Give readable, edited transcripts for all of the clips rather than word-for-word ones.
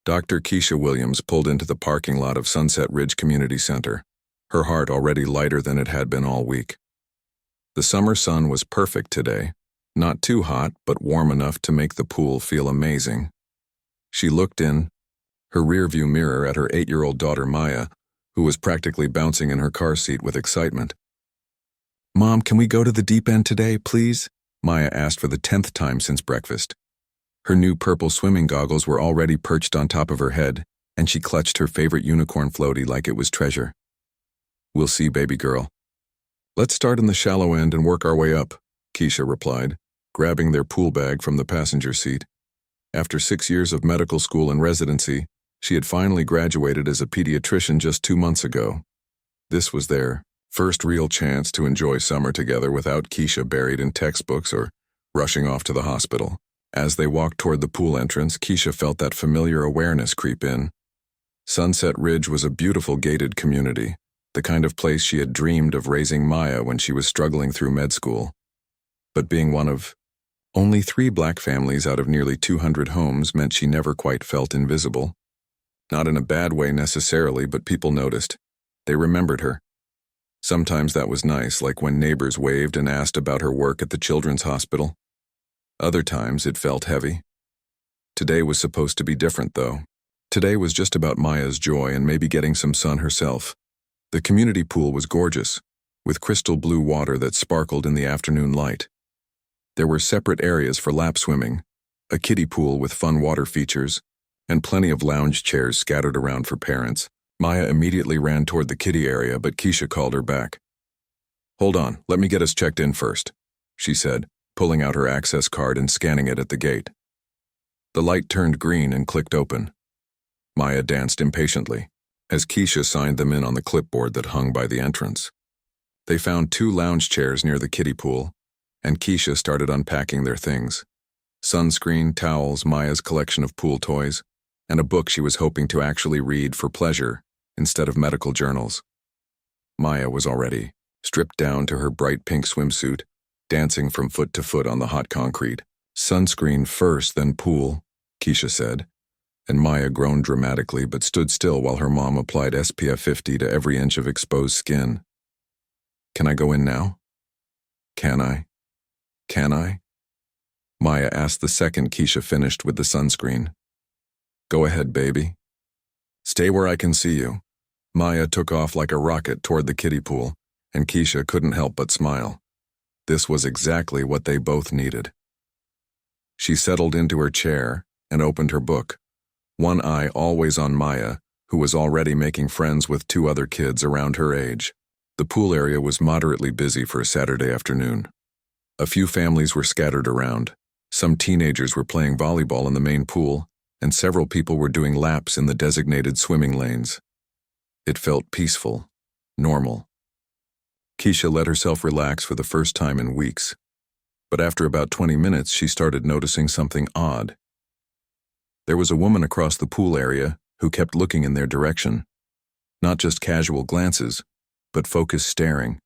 Dr. Keisha Williams pulled into the parking lot of Sunset Ridge Community Center, her heart already lighter than it had been all week. The summer sun was perfect today, not too hot, but warm enough to make the pool feel amazing. She looked in her rearview mirror at her 8-year-old daughter Maya, who was practically bouncing in her car seat with excitement. "Mom, can we go to the deep end today, please?" Maya asked for the 10th time since breakfast. Her new purple swimming goggles were already perched on top of her head, and she clutched her favorite unicorn floaty like it was treasure. "We'll see, baby girl." "Let's start in the shallow end and work our way up," Keisha replied, grabbing their pool bag from the passenger seat. After 6 years of medical school and residency, she had finally graduated as a pediatrician just 2 months ago. This was their first real chance to enjoy summer together without Keisha buried in textbooks or rushing off to the hospital. As they walked toward the pool entrance, Keisha felt that familiar awareness creep in. Sunset Ridge was a beautiful gated community, the kind of place she had dreamed of raising Maya when she was struggling through med school. But being one of only 3 black families out of nearly 200 homes meant she never quite felt invisible. Not in a bad way necessarily, but people noticed. They remembered her. Sometimes that was nice, like when neighbors waved and asked about her work at the children's hospital. Other times it felt heavy. Today was supposed to be different, though. Today was just about Maya's joy and maybe getting some sun herself. The community pool was gorgeous, with crystal blue water that sparkled in the afternoon light. There were separate areas for lap swimming, a kiddie pool with fun water features, and plenty of lounge chairs scattered around for parents. Maya immediately ran toward the kiddie area, but Keisha called her back. "Hold on, let me get us checked in first," she said, pulling out her access card and scanning it at the gate. The light turned green and clicked open. Maya danced impatiently as Keisha signed them in on the clipboard that hung by the entrance. They found 2 lounge chairs near the kiddie pool, and Keisha started unpacking their things. Sunscreen, towels, Maya's collection of pool toys, and a book she was hoping to actually read for pleasure instead of medical journals. Maya was already stripped down to her bright pink swimsuit, dancing from foot to foot on the hot concrete. "Sunscreen first, then pool," Keisha said, and Maya groaned dramatically but stood still while her mom applied SPF 50 to every inch of exposed skin. "Can I go in now?" "Can I? Can I?" Maya asked the second Keisha finished with the sunscreen. "Go ahead, baby." "Stay where I can see you." Maya took off like a rocket toward the kiddie pool, and Keisha couldn't help but smile. This was exactly what they both needed. She settled into her chair and opened her book, one eye always on Maya, who was already making friends with 2 other kids around her age. The pool area was moderately busy for a Saturday afternoon. A few families were scattered around. Some teenagers were playing volleyball in the main pool, and several people were doing laps in the designated swimming lanes. It felt peaceful, normal. Keisha let herself relax for the first time in weeks, but after about 20 minutes she started noticing something odd. There was a woman across the pool area who kept looking in their direction. Not just casual glances, but focused staring.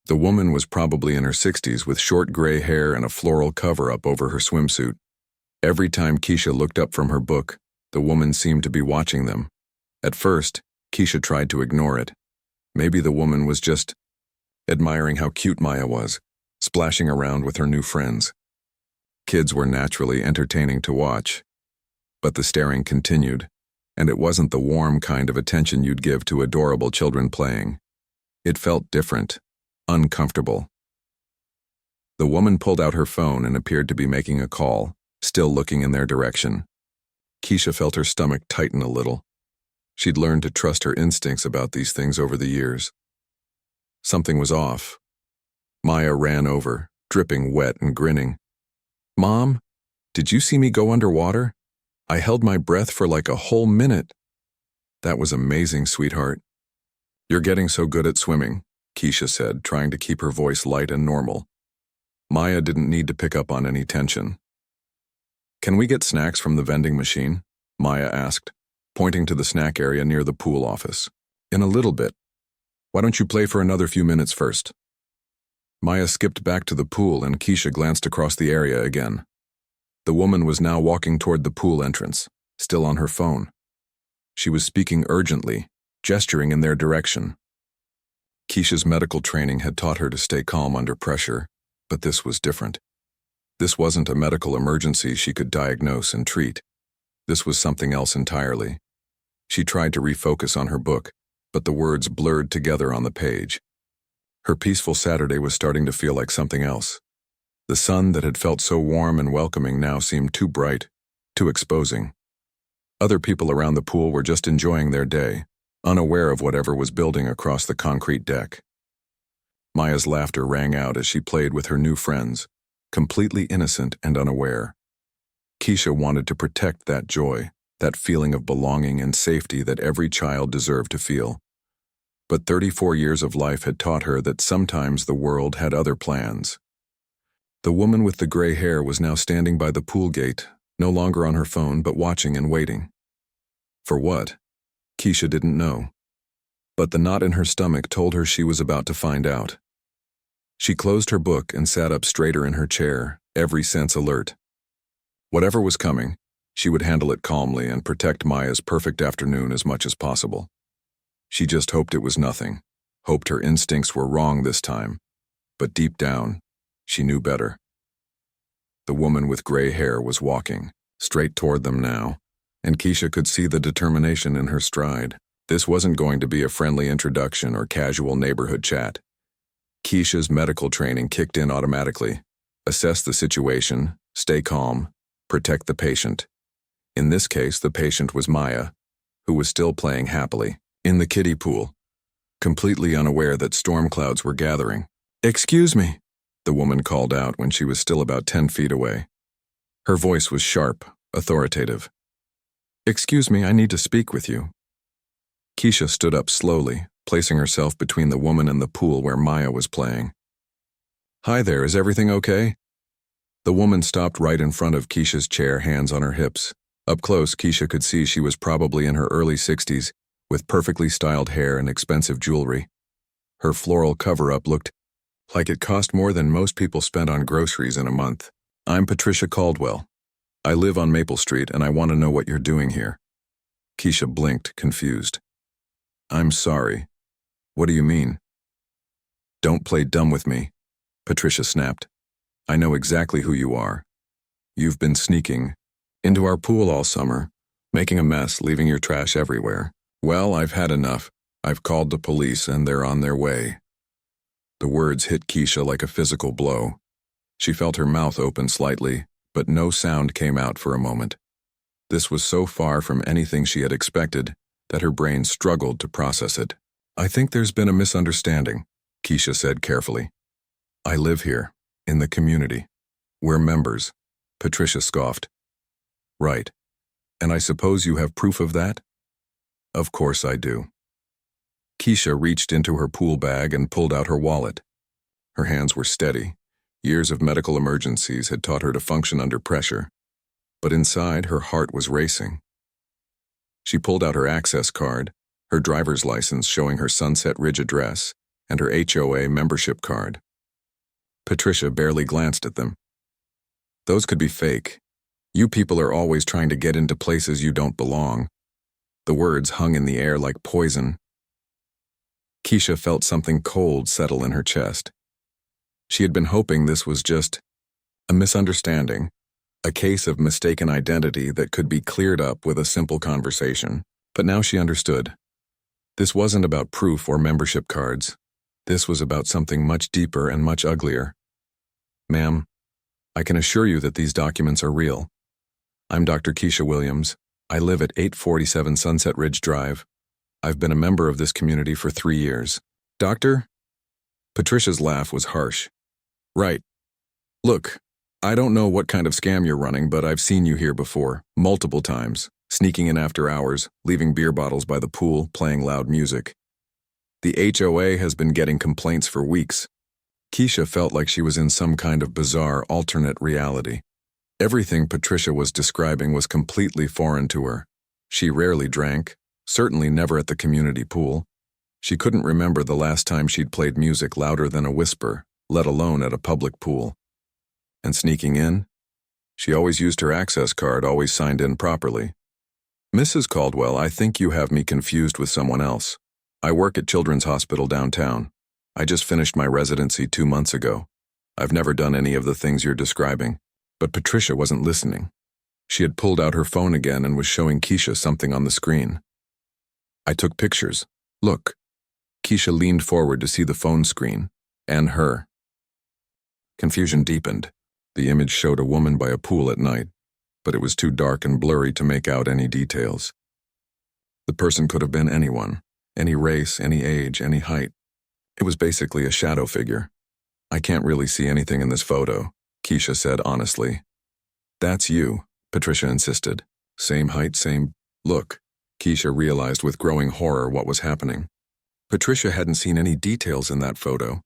The woman was probably in her 60s with short gray hair and a floral cover-up over her swimsuit. Every time Keisha looked up from her book, the woman seemed to be watching them. At first, Keisha tried to ignore it. Maybe the woman was just admiring how cute Maya was, splashing around with her new friends. Kids were naturally entertaining to watch, but the staring continued, and it wasn't the warm kind of attention you'd give to adorable children playing. It felt different, uncomfortable. The woman pulled out her phone and appeared to be making a call, still looking in their direction. Keisha felt her stomach tighten a little. She'd learned to trust her instincts about these things over the years. Something was off. Maya ran over, dripping wet and grinning. "Mom, did you see me go underwater? I held my breath for like a whole minute." "That was amazing, sweetheart." "You're getting so good at swimming," Keisha said, trying to keep her voice light and normal. Maya didn't need to pick up on any tension. "Can we get snacks from the vending machine?" Maya asked, pointing to the snack area near the pool office. "In a little bit. Why don't you play for another few minutes first?" Maya skipped back to the pool and Keisha glanced across the area again. The woman was now walking toward the pool entrance, still on her phone. She was speaking urgently, gesturing in their direction. Keisha's medical training had taught her to stay calm under pressure, but this was different. This wasn't a medical emergency she could diagnose and treat. This was something else entirely. She tried to refocus on her book, but the words blurred together on the page. Her peaceful Saturday was starting to feel like something else. The sun that had felt so warm and welcoming now seemed too bright, too exposing. Other people around the pool were just enjoying their day, unaware of whatever was building across the concrete deck. Maya's laughter rang out as she played with her new friends, completely innocent and unaware. Keisha wanted to protect that joy, that feeling of belonging and safety that every child deserved to feel. But 34 years of life had taught her that sometimes the world had other plans. The woman with the gray hair was now standing by the pool gate, no longer on her phone but watching and waiting. For what? Keisha didn't know. But the knot in her stomach told her she was about to find out. She closed her book and sat up straighter in her chair, every sense alert. Whatever was coming, she would handle it calmly and protect Maya's perfect afternoon as much as possible. She just hoped it was nothing, hoped her instincts were wrong this time, but deep down, she knew better. The woman with gray hair was walking, straight toward them now, and Keisha could see the determination in her stride. This wasn't going to be a friendly introduction or casual neighborhood chat. Keisha's medical training kicked in automatically. Assess the situation, stay calm, protect the patient. In this case, the patient was Maya, who was still playing happily, in the kiddie pool, completely unaware that storm clouds were gathering. "Excuse me," the woman called out when she was still about 10 feet away. Her voice was sharp, authoritative. "Excuse me, I need to speak with you." Keisha stood up slowly, placing herself between the woman and the pool where Maya was playing. "Hi there, is everything okay?" The woman stopped right in front of Keisha's chair, hands on her hips. Up close, Keisha could see she was probably in her early 60s, with perfectly styled hair and expensive jewelry. Her floral cover-up looked like it cost more than most people spent on groceries in a month. "I'm Patricia Caldwell. I live on Maple Street and I want to know what you're doing here." Keisha blinked, confused. "I'm sorry. What do you mean?" "Don't play dumb with me," Patricia snapped. "I know exactly who you are. You've been sneaking into our pool all summer, making a mess, leaving your trash everywhere. Well, I've had enough. I've called the police and they're on their way." The words hit Keisha like a physical blow. She felt her mouth open slightly, but no sound came out for a moment. This was so far from anything she had expected that her brain struggled to process it. "I think there's been a misunderstanding," Keisha said carefully. "I live here, in the community. We're members," Patricia scoffed. "Right. And I suppose you have proof of that?" "Of course I do." Keisha reached into her pool bag and pulled out her wallet. Her hands were steady. Years of medical emergencies had taught her to function under pressure. But inside, her heart was racing. She pulled out her access card, her driver's license showing her Sunset Ridge address, and her HOA membership card. Patricia barely glanced at them. "Those could be fake. You people are always trying to get into places you don't belong." The words hung in the air like poison. Keisha felt something cold settle in her chest. She had been hoping this was just a misunderstanding, a case of mistaken identity that could be cleared up with a simple conversation. But now she understood. This wasn't about proof or membership cards. This was about something much deeper and much uglier. "Ma'am, I can assure you that these documents are real. I'm Dr. Keisha Williams. I live at 847 Sunset Ridge Drive. I've been a member of this community for 3 years." "Doctor?" Patricia's laugh was harsh. "Right. Look, I don't know what kind of scam you're running, but I've seen you here before, multiple times, sneaking in after hours, leaving beer bottles by the pool, playing loud music. The HOA has been getting complaints for weeks." Keisha felt like she was in some kind of bizarre alternate reality. Everything Patricia was describing was completely foreign to her. She rarely drank, certainly never at the community pool. She couldn't remember the last time she'd played music louder than a whisper, let alone at a public pool. And sneaking in? She always used her access card, always signed in properly. Mrs. Caldwell, I think you have me confused with someone else. I work at Children's Hospital downtown. I just finished my residency 2 months ago. I've never done any of the things you're describing. But Patricia wasn't listening. She had pulled out her phone again and was showing Keisha something on the screen. I took pictures. Look. Keisha leaned forward to see the phone screen. And her. Confusion deepened. The image showed a woman by a pool at night, but it was too dark and blurry to make out any details. The person could have been anyone, any race, any age, any height. It was basically a shadow figure. I can't really see anything in this photo, Keisha said honestly. That's you, Patricia insisted. Same height, same look. Keisha realized with growing horror what was happening. Patricia hadn't seen any details in that photo.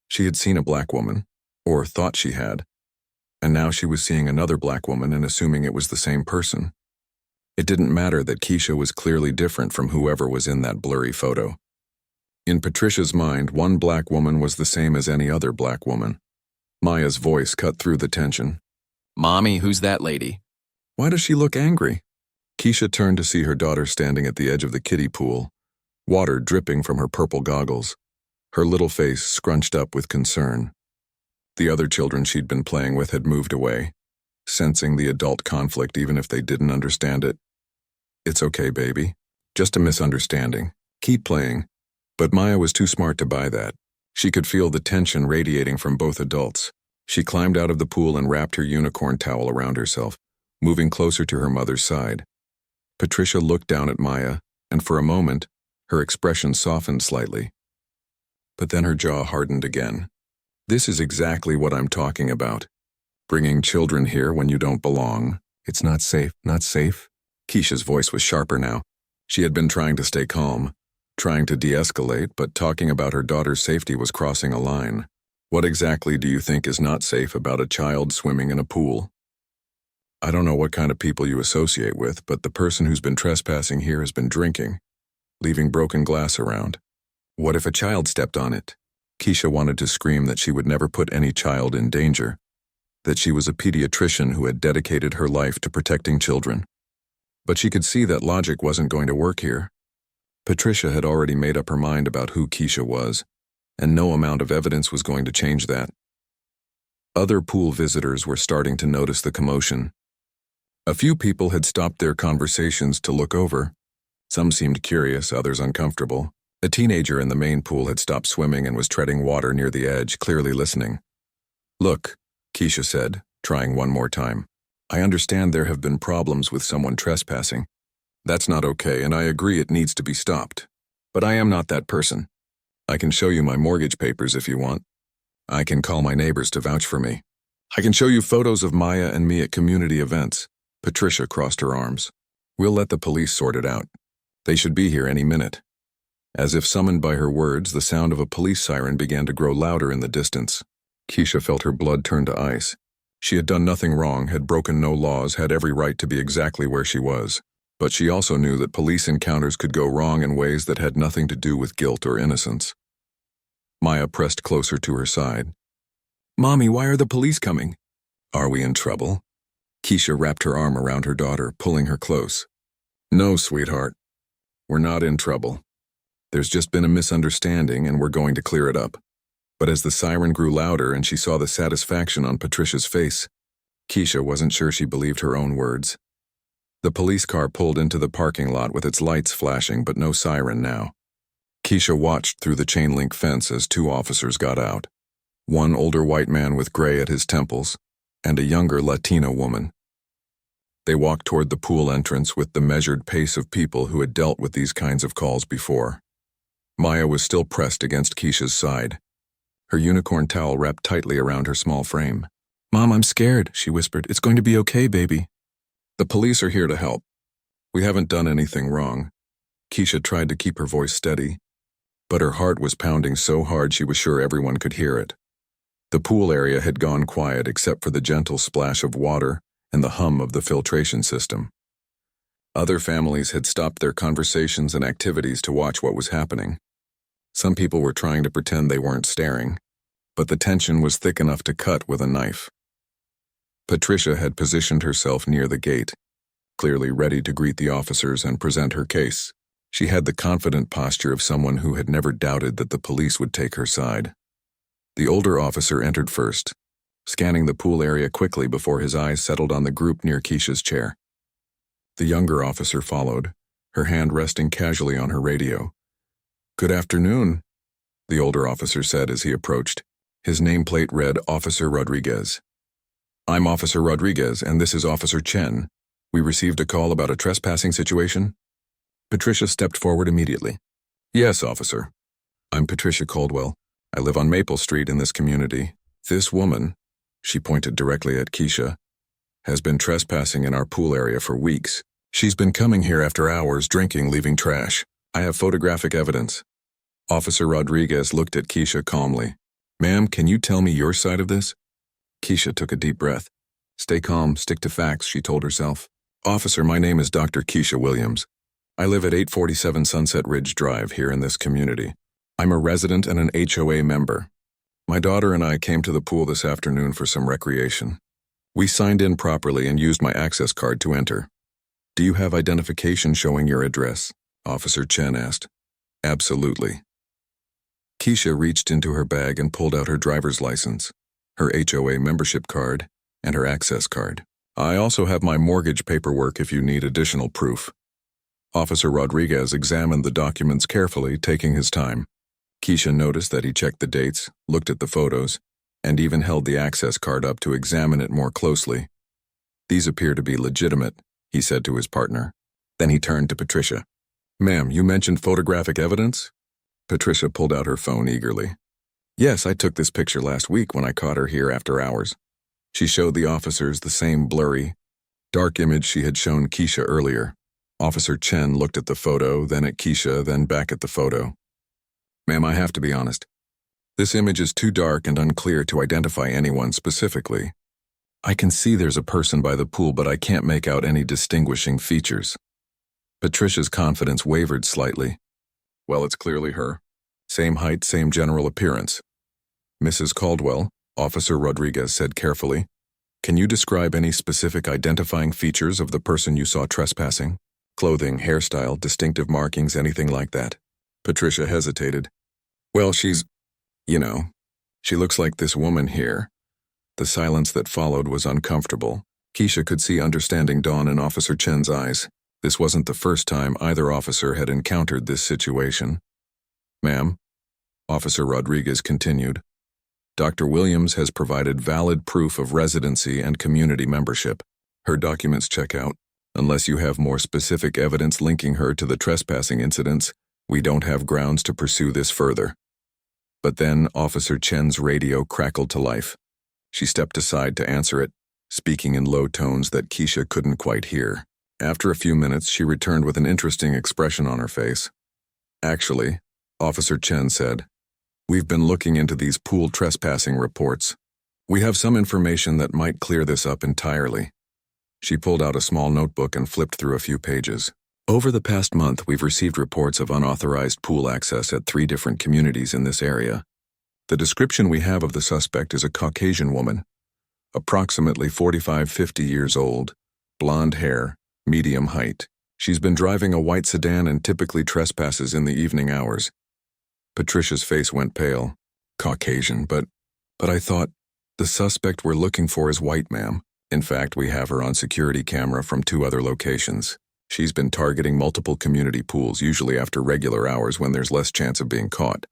She had seen a black woman, or thought she had, and now she was seeing another black woman and assuming it was the same person. It didn't matter that Keisha was clearly different from whoever was in that blurry photo. In Patricia's mind, one black woman was the same as any other black woman. Maya's voice cut through the tension. Mommy, who's that lady? Why does she look angry? Keisha turned to see her daughter standing at the edge of the kiddie pool, water dripping from her purple goggles, her little face scrunched up with concern. The other children she'd been playing with had moved away, sensing the adult conflict even if they didn't understand it. It's okay, baby. Just a misunderstanding. Keep playing. But Maya was too smart to buy that. She could feel the tension radiating from both adults. She climbed out of the pool and wrapped her unicorn towel around herself, moving closer to her mother's side. Patricia looked down at Maya, and for a moment, her expression softened slightly. But then her jaw hardened again. This is exactly what I'm talking about. Bringing children here when you don't belong. It's not safe, not safe. Keisha's voice was sharper now. She had been trying to stay calm, trying to de-escalate, but talking about her daughter's safety was crossing a line. What exactly do you think is not safe about a child swimming in a pool? I don't know what kind of people you associate with, but the person who's been trespassing here has been drinking, leaving broken glass around. What if a child stepped on it? Keisha wanted to scream that she would never put any child in danger, that she was a pediatrician who had dedicated her life to protecting children. But she could see that logic wasn't going to work here. Patricia had already made up her mind about who Keisha was, and no amount of evidence was going to change that. Other pool visitors were starting to notice the commotion. A few people had stopped their conversations to look over. Some seemed curious, others uncomfortable. A teenager in the main pool had stopped swimming and was treading water near the edge, clearly listening. Look, Keisha said, trying one more time. I understand there have been problems with someone trespassing. That's not okay, and I agree it needs to be stopped. But I am not that person. I can show you my mortgage papers if you want. I can call my neighbors to vouch for me. I can show you photos of Maya and me at community events. Patricia crossed her arms. We'll let the police sort it out. They should be here any minute. As if summoned by her words, the sound of a police siren began to grow louder in the distance. Keisha felt her blood turn to ice. She had done nothing wrong, had broken no laws, had every right to be exactly where she was. But she also knew that police encounters could go wrong in ways that had nothing to do with guilt or innocence. Maya pressed closer to her side. Mommy, why are the police coming? Are we in trouble? Keisha wrapped her arm around her daughter, pulling her close. No, sweetheart. We're not in trouble. There's just been a misunderstanding and we're going to clear it up. But as the siren grew louder and she saw the satisfaction on Patricia's face, Keisha wasn't sure she believed her own words. The police car pulled into the parking lot with its lights flashing, but no siren now. Keisha watched through the chain-link fence as 2 officers got out. One older white man with gray at his temples, and a younger Latina woman. They walked toward the pool entrance with the measured pace of people who had dealt with these kinds of calls before. Maya was still pressed against Keisha's side, her unicorn towel wrapped tightly around her small frame. Mom, I'm scared, she whispered. It's going to be okay, baby. The police are here to help. We haven't done anything wrong. Keisha tried to keep her voice steady, but her heart was pounding so hard she was sure everyone could hear it. The pool area had gone quiet except for the gentle splash of water and the hum of the filtration system. Other families had stopped their conversations and activities to watch what was happening. Some people were trying to pretend they weren't staring, but the tension was thick enough to cut with a knife. Patricia had positioned herself near the gate. clearly ready to greet the officers and present her case. She had the confident posture of someone who had never doubted that the police would take her side. The older officer entered first, scanning the pool area quickly before his eyes settled on the group near Keisha's chair. The younger officer followed, her hand resting casually on her radio. "Good afternoon," the older officer said as he approached. His nameplate read Officer Rodriguez. "I'm Officer Rodriguez, and this is Officer Chen. We received a call about a trespassing situation." Patricia stepped forward immediately. "Yes, officer. I'm Patricia Caldwell. I live on Maple Street in this community. This woman," she pointed directly at Keisha, "has been trespassing in our pool area for weeks. She's been coming here after hours, drinking, leaving trash. I have photographic evidence." Officer Rodriguez looked at Keisha calmly. "Ma'am, can you tell me your side of this?" Keisha took a deep breath. "Stay calm, stick to facts," she told herself. "Officer, my name is Dr. Keisha Williams. I live at 847 Sunset Ridge Drive here in this community. I'm a resident and an HOA member. My daughter and I came to the pool this afternoon for some recreation. We signed in properly and used my access card to enter. Do you have identification showing your address?" Officer Chen asked. "Absolutely." Keisha reached into her bag and pulled out her driver's license, her HOA membership card, and her access card. "I also have my mortgage paperwork if you need additional proof." Officer Rodriguez examined the documents carefully, taking his time. Keisha noticed that he checked the dates, looked at the photos, and even held the access card up to examine it more closely. "These appear to be legitimate," he said to his partner. Then he turned to Patricia. "Ma'am, you mentioned photographic evidence?" Patricia pulled out her phone eagerly. "Yes, I took this picture last week when I caught her here after hours." She showed the officers the same blurry, dark image she had shown Keisha earlier. Officer Chen looked at the photo, then at Keisha, then back at the photo. "Ma'am, I have to be honest. This image is too dark and unclear to identify anyone specifically. I can see there's a person by the pool, but I can't make out any distinguishing features." Patricia's confidence wavered slightly. "Well, it's clearly her. Same height, same general appearance." "Mrs. Caldwell," Officer Rodriguez said carefully, "can you describe any specific identifying features of the person you saw trespassing? Clothing, hairstyle, distinctive markings, anything like that?" Patricia hesitated. "Well, she looks like this woman here." The silence that followed was uncomfortable. Keisha could see understanding dawn in Officer Chen's eyes. This wasn't the first time either officer had encountered this situation. "Ma'am," Officer Rodriguez continued, "Dr. Williams has provided valid proof of residency and community membership. Her documents check out. Unless you have more specific evidence linking her to the trespassing incidents, we don't have grounds to pursue this further." But then Officer Chen's radio crackled to life. She stepped aside to answer it, speaking in low tones that Keisha couldn't quite hear. After a few minutes, she returned with an interesting expression on her face. "Actually," Officer Chen said, "we've been looking into these pool trespassing reports. We have some information that might clear this up entirely." She pulled out a small notebook and flipped through a few pages. "Over the past month, we've received reports of unauthorized pool access at 3 different communities in this area. The description we have of the suspect is a Caucasian woman, approximately 45-50 years old, blonde hair, medium height. She's been driving a white sedan and typically trespasses in the evening hours." Patricia's face went pale. "Caucasian, but I thought the suspect we're looking for is white, ma'am. In fact, we have her on security camera from 2 other locations. She's been targeting multiple community pools, usually after regular hours when there's less chance of being caught."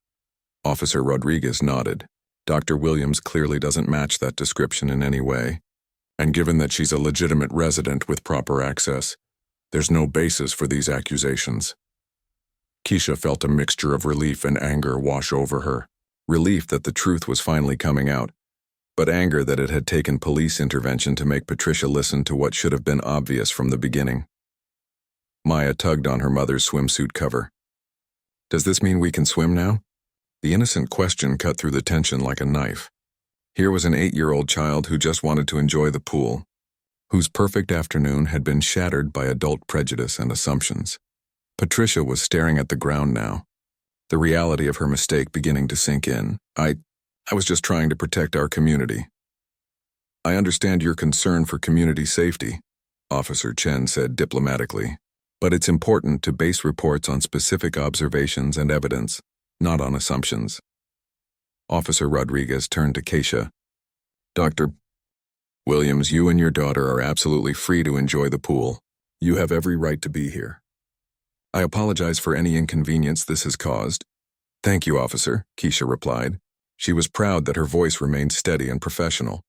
Officer Rodriguez nodded. "Dr. Williams clearly doesn't match that description in any way. And given that she's a legitimate resident with proper access, there's no basis for these accusations." Keisha felt a mixture of relief and anger wash over her. Relief that the truth was finally coming out, but anger that it had taken police intervention to make Patricia listen to what should have been obvious from the beginning. Maya tugged on her mother's swimsuit cover. "Does this mean we can swim now?" The innocent question cut through the tension like a knife. Here was an 8-year-old child who just wanted to enjoy the pool, whose perfect afternoon had been shattered by adult prejudice and assumptions. Patricia was staring at the ground now, the reality of her mistake beginning to sink in. I was just trying to protect our community." "I understand your concern for community safety," Officer Chen said diplomatically. But it's important to base reports on specific observations and evidence, not on assumptions. Officer Rodriguez turned to Keisha. Dr. Williams, you and your daughter are absolutely free to enjoy the pool. You have every right to be here. I apologize for any inconvenience this has caused. Thank you, officer, Keisha replied. She was proud that her voice remained steady and professional.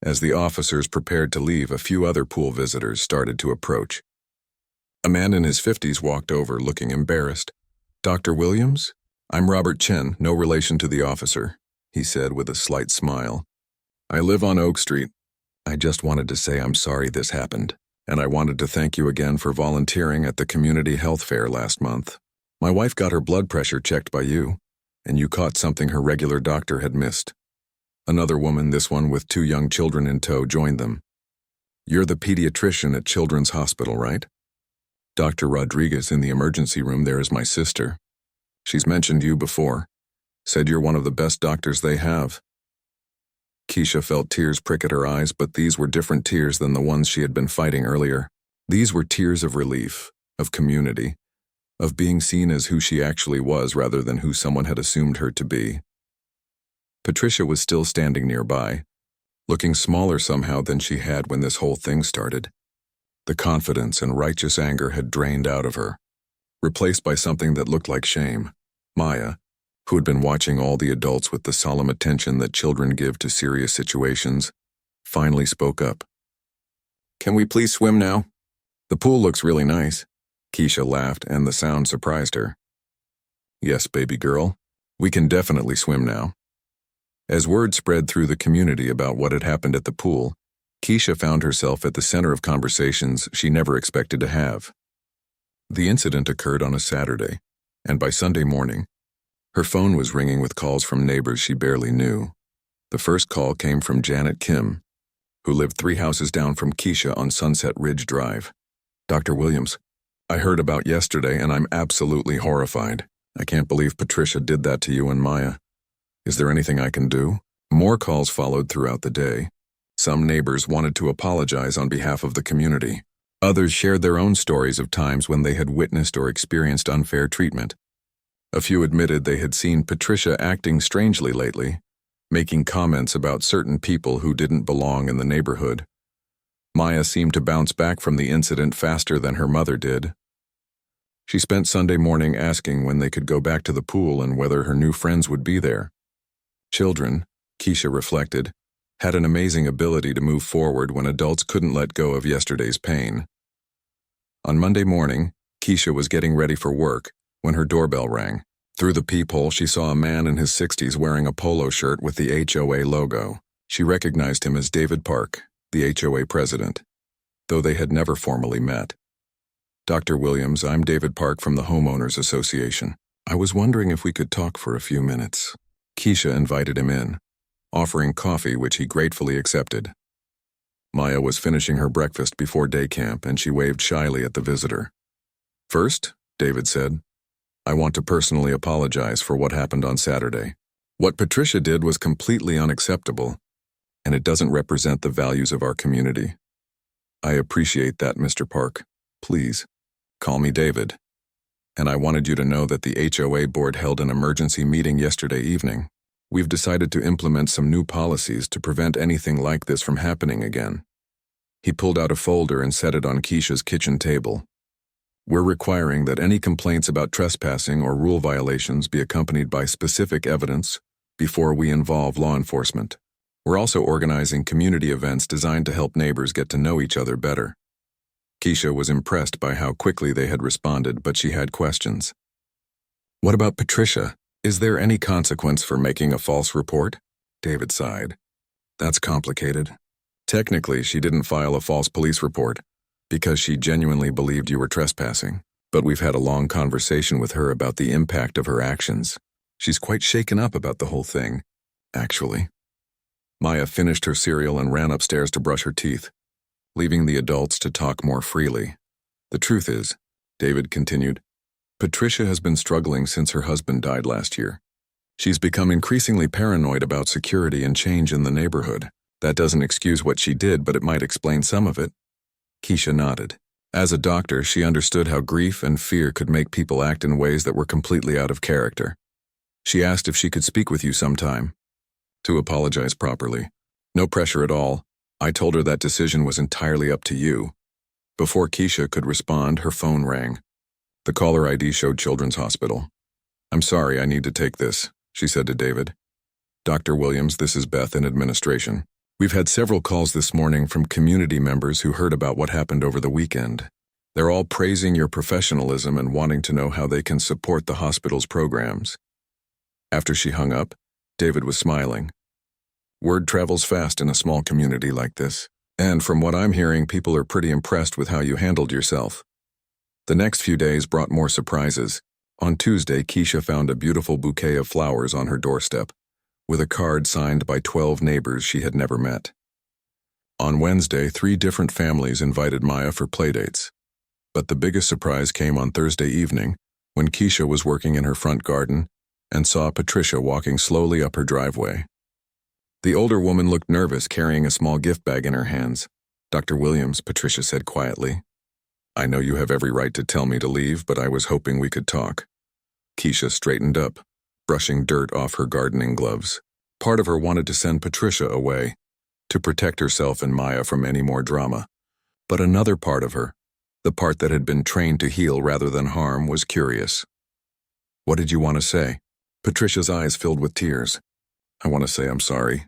As the officers prepared to leave, a few other pool visitors started to approach. A man in his 50s walked over, looking embarrassed. Dr. Williams? I'm Robert Chen, no relation to the officer, he said with a slight smile. I live on Oak Street. I just wanted to say I'm sorry this happened, and I wanted to thank you again for volunteering at the community health fair last month. My wife got her blood pressure checked by you, and you caught something her regular doctor had missed. Another woman, this one with 2 young children in tow, joined them. You're the pediatrician at Children's Hospital, right? Dr. Rodriguez in the emergency room there is my sister. She's mentioned you before. Said you're one of the best doctors they have. Keisha felt tears prick at her eyes, but these were different tears than the ones she had been fighting earlier. These were tears of relief, of community, of being seen as who she actually was rather than who someone had assumed her to be. Patricia was still standing nearby, looking smaller somehow than she had when this whole thing started. The confidence and righteous anger had drained out of her, replaced by something that looked like shame. Maya, who had been watching all the adults with the solemn attention that children give to serious situations, finally spoke up. Can we please swim now? The pool looks really nice. Keisha laughed, and the sound surprised her. Yes, baby girl, we can definitely swim now. As word spread through the community about what had happened at the pool, Keisha found herself at the center of conversations she never expected to have. The incident occurred on a Saturday, and by Sunday morning, her phone was ringing with calls from neighbors she barely knew. The first call came from Janet Kim, who lived 3 houses down from Keisha on Sunset Ridge Drive. Dr. Williams, I heard about yesterday and I'm absolutely horrified. I can't believe Patricia did that to you and Maya. Is there anything I can do? More calls followed throughout the day. Some neighbors wanted to apologize on behalf of the community. Others shared their own stories of times when they had witnessed or experienced unfair treatment. A few admitted they had seen Patricia acting strangely lately, making comments about certain people who didn't belong in the neighborhood. Maya seemed to bounce back from the incident faster than her mother did. She spent Sunday morning asking when they could go back to the pool and whether her new friends would be there. Children, Keisha reflected, had an amazing ability to move forward when adults couldn't let go of yesterday's pain. On Monday morning, Keisha was getting ready for work when her doorbell rang. Through the peephole, she saw a man in his 60s wearing a polo shirt with the HOA logo. She recognized him as David Park, the HOA president, though they had never formally met. Dr. Williams, I'm David Park from the Homeowners Association. I was wondering if we could talk for a few minutes. Keisha invited him in, offering coffee, which he gratefully accepted. Maya was finishing her breakfast before day camp, and she waved shyly at the visitor. First, David said, I want to personally apologize for what happened on Saturday. What Patricia did was completely unacceptable, and it doesn't represent the values of our community. I appreciate that, Mr. Park. Please, call me David. And I wanted you to know that the HOA board held an emergency meeting yesterday evening. We've decided to implement some new policies to prevent anything like this from happening again. He pulled out a folder and set it on Keisha's kitchen table. We're requiring that any complaints about trespassing or rule violations be accompanied by specific evidence before we involve law enforcement. We're also organizing community events designed to help neighbors get to know each other better. Keisha was impressed by how quickly they had responded, but she had questions. What about Patricia? Is there any consequence for making a false report? David sighed. That's complicated. Technically, she didn't file a false police report because she genuinely believed you were trespassing. But we've had a long conversation with her about the impact of her actions. She's quite shaken up about the whole thing, actually. Maya finished her cereal and ran upstairs to brush her teeth, leaving the adults to talk more freely. The truth is, David continued, Patricia has been struggling since her husband died last year. She's become increasingly paranoid about security and change in the neighborhood. That doesn't excuse what she did, but it might explain some of it. Keisha nodded. As a doctor, she understood how grief and fear could make people act in ways that were completely out of character. She asked if she could speak with you sometime. To apologize properly. No pressure at all. I told her that decision was entirely up to you. Before Keisha could respond, her phone rang. The caller ID showed Children's Hospital. "I'm sorry, I need to take this," she said to David. "Dr. Williams, this is Beth in administration. We've had several calls this morning from community members who heard about what happened over the weekend. They're all praising your professionalism and wanting to know how they can support the hospital's programs." After she hung up, David was smiling. Word travels fast in a small community like this, and from what I'm hearing, people are pretty impressed with how you handled yourself. The next few days brought more surprises. On Tuesday, Keisha found a beautiful bouquet of flowers on her doorstep, with a card signed by 12 neighbors she had never met. On Wednesday, 3 different families invited Maya for playdates. But the biggest surprise came on Thursday evening, when Keisha was working in her front garden and saw Patricia walking slowly up her driveway. The older woman looked nervous, carrying a small gift bag in her hands. "Dr. Williams," Patricia said quietly, "I know you have every right to tell me to leave, but I was hoping we could talk." Keisha straightened up, brushing dirt off her gardening gloves. Part of her wanted to send Patricia away, to protect herself and Maya from any more drama. But another part of her, the part that had been trained to heal rather than harm, was curious. "What did you want to say?" Patricia's eyes filled with tears. "I want to say I'm sorry.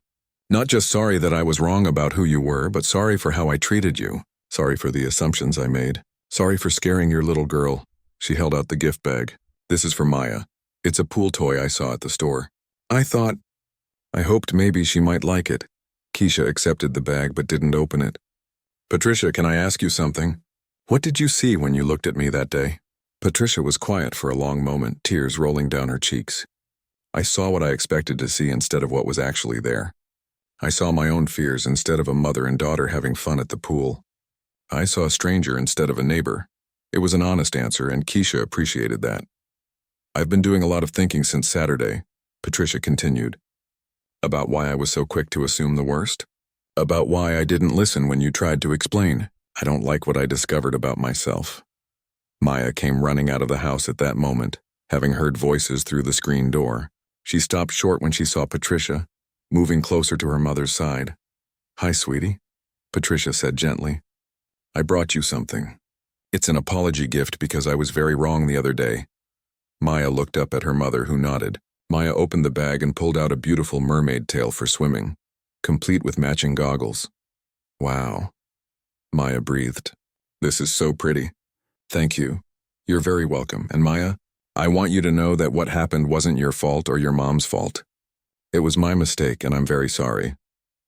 Not just sorry that I was wrong about who you were, but sorry for how I treated you. Sorry for the assumptions I made. Sorry for scaring your little girl." She held out the gift bag. "This is for Maya. It's a pool toy I saw at the store. I hoped maybe she might like it." Keisha accepted the bag but didn't open it. "Patricia, can I ask you something? What did you see when you looked at me that day?" Patricia was quiet for a long moment, tears rolling down her cheeks. "I saw what I expected to see instead of what was actually there. I saw my own fears instead of a mother and daughter having fun at the pool. I saw a stranger instead of a neighbor." It was an honest answer, and Keisha appreciated that. "I've been doing a lot of thinking since Saturday," Patricia continued. "About why I was so quick to assume the worst. About why I didn't listen when you tried to explain. I don't like what I discovered about myself." Maya came running out of the house at that moment, having heard voices through the screen door. She stopped short when she saw Patricia, moving closer to her mother's side. "Hi, sweetie," Patricia said gently. "I brought you something. It's an apology gift because I was very wrong the other day." Maya looked up at her mother, who nodded. Maya opened the bag and pulled out a beautiful mermaid tail for swimming, complete with matching goggles. "Wow," Maya breathed. "This is so pretty. Thank you. You're very welcome. And Maya, I want you to know that what happened wasn't your fault or your mom's fault. It was my mistake, and I'm very sorry."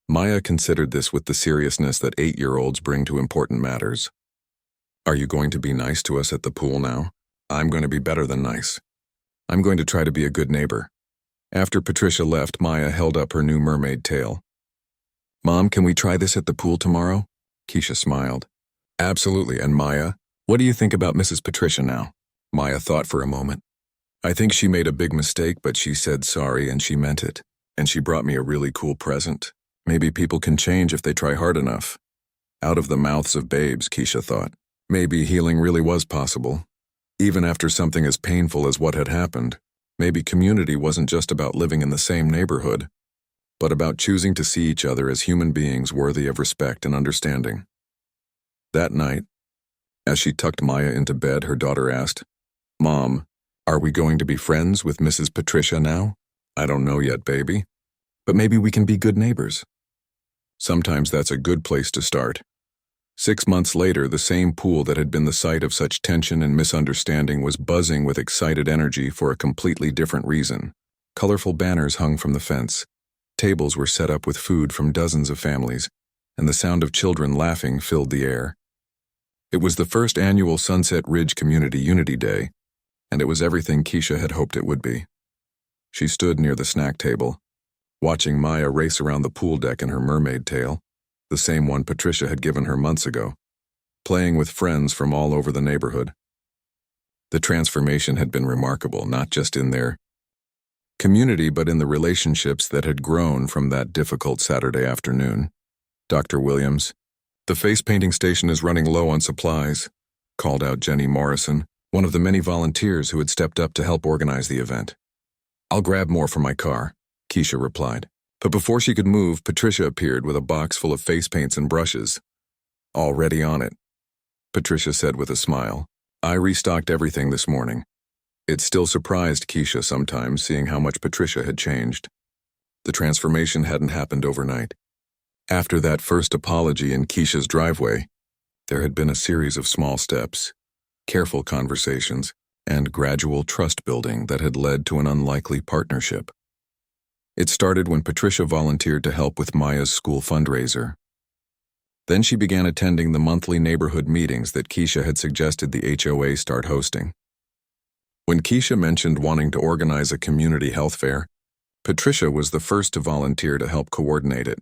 Maya considered this with the seriousness that 8-year-olds bring to important matters. "Are you going to be nice to us at the pool now?" "I'm going to be better than nice. I'm going to try to be a good neighbor." After Patricia left, Maya held up her new mermaid tail. "Mom, can we try this at the pool tomorrow?" Keisha smiled. "Absolutely. And Maya, what do you think about Mrs. Patricia now?" Maya thought for a moment. "I think she made a big mistake, but she said sorry and she meant it. And she brought me a really cool present. Maybe people can change if they try hard enough." Out of the mouths of babes, Keisha thought. Maybe healing really was possible. Even after something as painful as what had happened, maybe community wasn't just about living in the same neighborhood, but about choosing to see each other as human beings worthy of respect and understanding. That night, as she tucked Maya into bed, her daughter asked, "Mom, are we going to be friends with Mrs. Patricia now?" "I don't know yet, baby. But maybe we can be good neighbors." Sometimes that's a good place to start. 6 months later, the same pool that had been the site of such tension and misunderstanding was buzzing with excited energy for a completely different reason. Colorful banners hung from the fence. Tables were set up with food from dozens of families, and the sound of children laughing filled the air. It was the first annual Sunset Ridge Community Unity Day, and it was everything Keisha had hoped it would be. She stood near the snack table, watching Maya race around the pool deck in her mermaid tail, the same one Patricia had given her months ago, playing with friends from all over the neighborhood. The transformation had been remarkable, not just in their community, but in the relationships that had grown from that difficult Saturday afternoon. "Dr. Williams, The face painting station is running low on supplies, called out Jenny Morrison, one of the many volunteers who had stepped up to help organize the event. I'll grab more from my car, Keisha replied. But before she could move, Patricia appeared with a box full of face paints and brushes. Already on it, Patricia said with a smile. I restocked everything this morning. It still surprised Keisha sometimes seeing how much Patricia had changed. The transformation hadn't happened overnight. After that first apology in Keisha's driveway, there had been a series of small steps, careful conversations, and gradual trust building that had led to an unlikely partnership. It started when Patricia volunteered to help with Maya's school fundraiser. Then she began attending the monthly neighborhood meetings that Keisha had suggested the HOA start hosting. When Keisha mentioned wanting to organize a community health fair, Patricia was the first to volunteer to help coordinate it.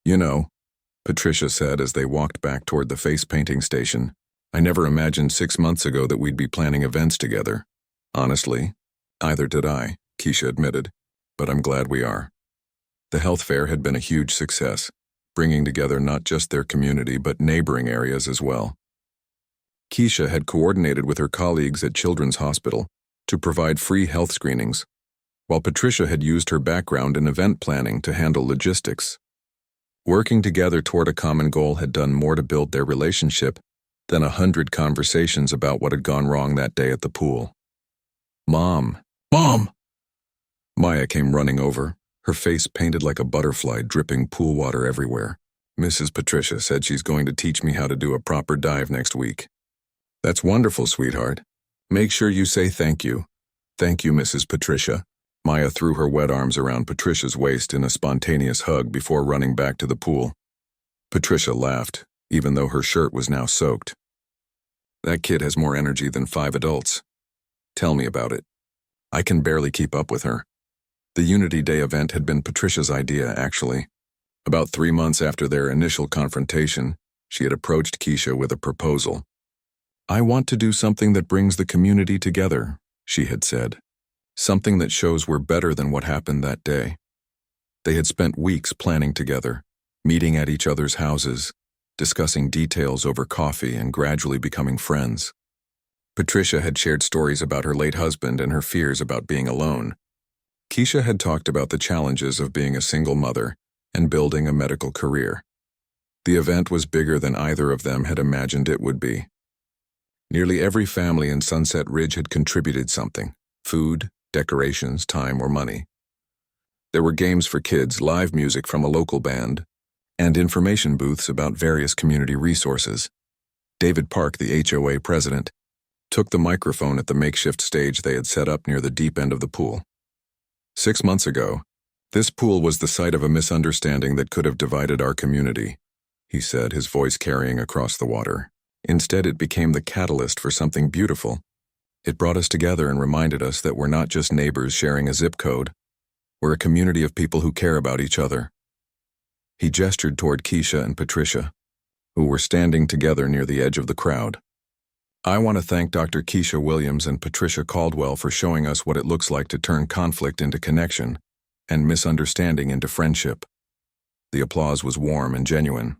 You know, Patricia said as they walked back toward the face painting station, I never imagined 6 months ago that we'd be planning events together. Honestly, neither did I, Keisha admitted, but I'm glad we are. The health fair had been a huge success, bringing together not just their community but neighboring areas as well. Keisha had coordinated with her colleagues at Children's Hospital to provide free health screenings, while Patricia had used her background in event planning to handle logistics. Working together toward a common goal had done more to build their relationship than 100 conversations about what had gone wrong that day at the pool. Mom! Mom! Maya came running over, her face painted like a butterfly, dripping pool water everywhere. Mrs. Patricia said she's going to teach me how to do a proper dive next week. That's wonderful, sweetheart. Make sure you say thank you. Thank you, Mrs. Patricia. Maya threw her wet arms around Patricia's waist in a spontaneous hug before running back to the pool. Patricia laughed, even though her shirt was now soaked. That kid has more energy than 5 adults. Tell me about it. I can barely keep up with her. The Unity Day event had been Patricia's idea, actually. About 3 months after their initial confrontation, she had approached Keisha with a proposal. I want to do something that brings the community together, she had said. Something that shows we're better than what happened that day. They had spent weeks planning together, meeting at each other's houses, discussing details over coffee and gradually becoming friends. Patricia had shared stories about her late husband and her fears about being alone. Keisha had talked about the challenges of being a single mother and building a medical career. The event was bigger than either of them had imagined it would be. Nearly every family in Sunset Ridge had contributed something: food, decorations, time, or money. There were games for kids, live music from a local band, and information booths about various community resources. David Park, the HOA president, took the microphone at the makeshift stage they had set up near the deep end of the pool. 6 months ago, this pool was the site of a misunderstanding that could have divided our community, he said, his voice carrying across the water. Instead, it became the catalyst for something beautiful. It brought us together and reminded us that we're not just neighbors sharing a zip code. We're a community of people who care about each other. He gestured toward Keisha and Patricia, who were standing together near the edge of the crowd. I want to thank Dr. Keisha Williams and Patricia Caldwell for showing us what it looks like to turn conflict into connection and misunderstanding into friendship. The applause was warm and genuine.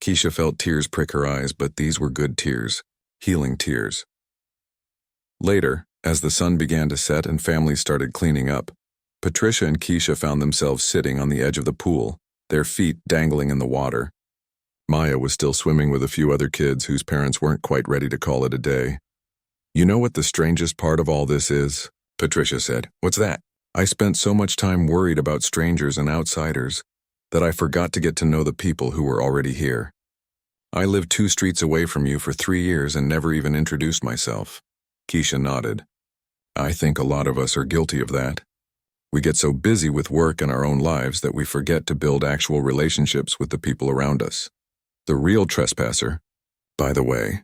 Keisha felt tears prick her eyes, but these were good tears, healing tears. Later, as the sun began to set and families started cleaning up, Patricia and Keisha found themselves sitting on the edge of the pool, their feet dangling in the water. Maya was still swimming with a few other kids whose parents weren't quite ready to call it a day. You know what the strangest part of all this is? Patricia said. What's that? I spent so much time worried about strangers and outsiders that I forgot to get to know the people who were already here. I lived 2 streets away from you for 3 years and never even introduced myself. Keisha nodded. I think a lot of us are guilty of that. We get so busy with work and our own lives that we forget to build actual relationships with the people around us. The real trespasser, by the way,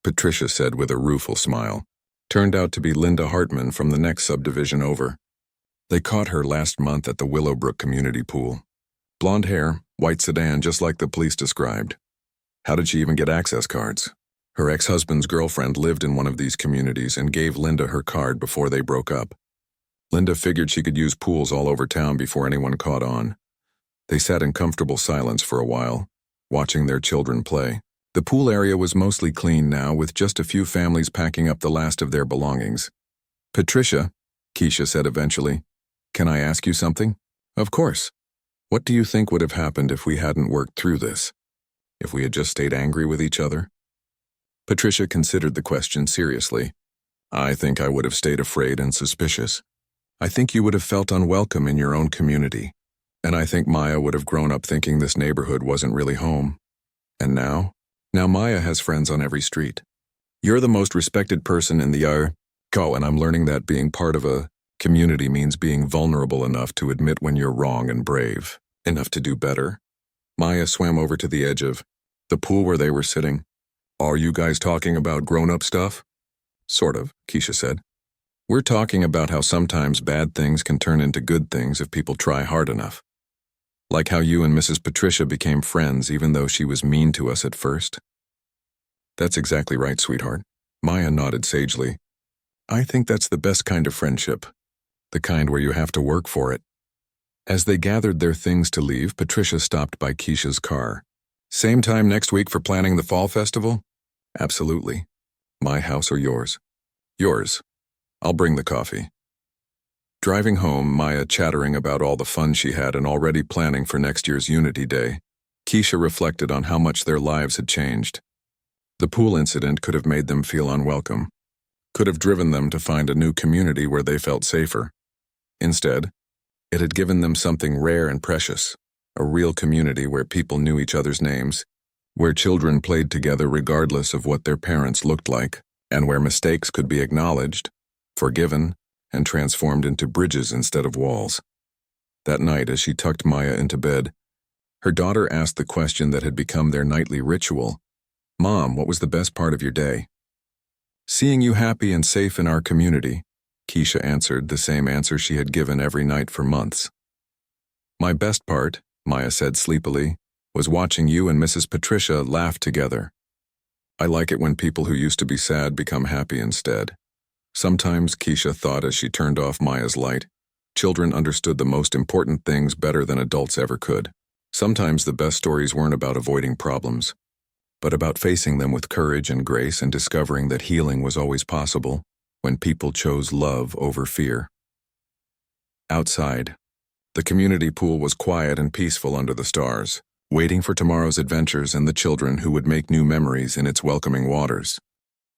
Patricia said with a rueful smile, turned out to be Linda Hartman from the next subdivision over. They caught her last month at the Willowbrook community pool. Blonde hair, white sedan, just like the police described. How did she even get access cards? Her ex-husband's girlfriend lived in one of these communities and gave Linda her card before they broke up. Linda figured she could use pools all over town before anyone caught on. They sat in comfortable silence for a while, watching their children play. The pool area was mostly clean now, with just a few families packing up the last of their belongings. "Patricia," Keisha said eventually, "can I ask you something?" "Of course." "What do you think would have happened if we hadn't worked through this? If we had just stayed angry with each other?" Patricia considered the question seriously. "I think I would have stayed afraid and suspicious. I think you would have felt unwelcome in your own community. And I think Maya would have grown up thinking this neighborhood wasn't really home. And now Maya has friends on every street. You're the most respected person in the and I'm learning that being part of a community means being vulnerable enough to admit when you're wrong and brave enough to do better." Maya swam over to the edge of the pool where they were sitting. "Are you guys talking about grown-up stuff?" "Sort of," Keisha said. "We're talking about how sometimes bad things can turn into good things if people try hard enough. Like how you and Mrs. Patricia became friends even though she was mean to us at first." "That's exactly right, sweetheart." Maya nodded sagely. "I think that's the best kind of friendship. The kind where you have to work for it." As they gathered their things to leave, Patricia stopped by Keisha's car. "Same time next week for planning the fall festival?" "Absolutely. My house or yours?" "Yours. I'll bring the coffee." Driving home, Maya chattering about all the fun she had and already planning for next year's Unity Day, Keisha reflected on how much their lives had changed. The pool incident could have made them feel unwelcome, could have driven them to find a new community where they felt safer. Instead, it had given them something rare and precious, a real community where people knew each other's names, where children played together regardless of what their parents looked like, and where mistakes could be acknowledged, forgiven, and transformed into bridges instead of walls. That night, as she tucked Maya into bed, her daughter asked the question that had become their nightly ritual. "Mom, what was the best part of your day?" "Seeing you happy and safe in our community," Keisha answered, the same answer she had given every night for months. "My best part," Maya said sleepily, "was watching you and Mrs. Patricia laugh together. I like it when people who used to be sad become happy instead." Sometimes, Keisha thought as she turned off Maya's light, children understood the most important things better than adults ever could. Sometimes the best stories weren't about avoiding problems, but about facing them with courage and grace and discovering that healing was always possible when people chose love over fear. Outside, the community pool was quiet and peaceful under the stars, waiting for tomorrow's adventures and the children who would make new memories in its welcoming waters.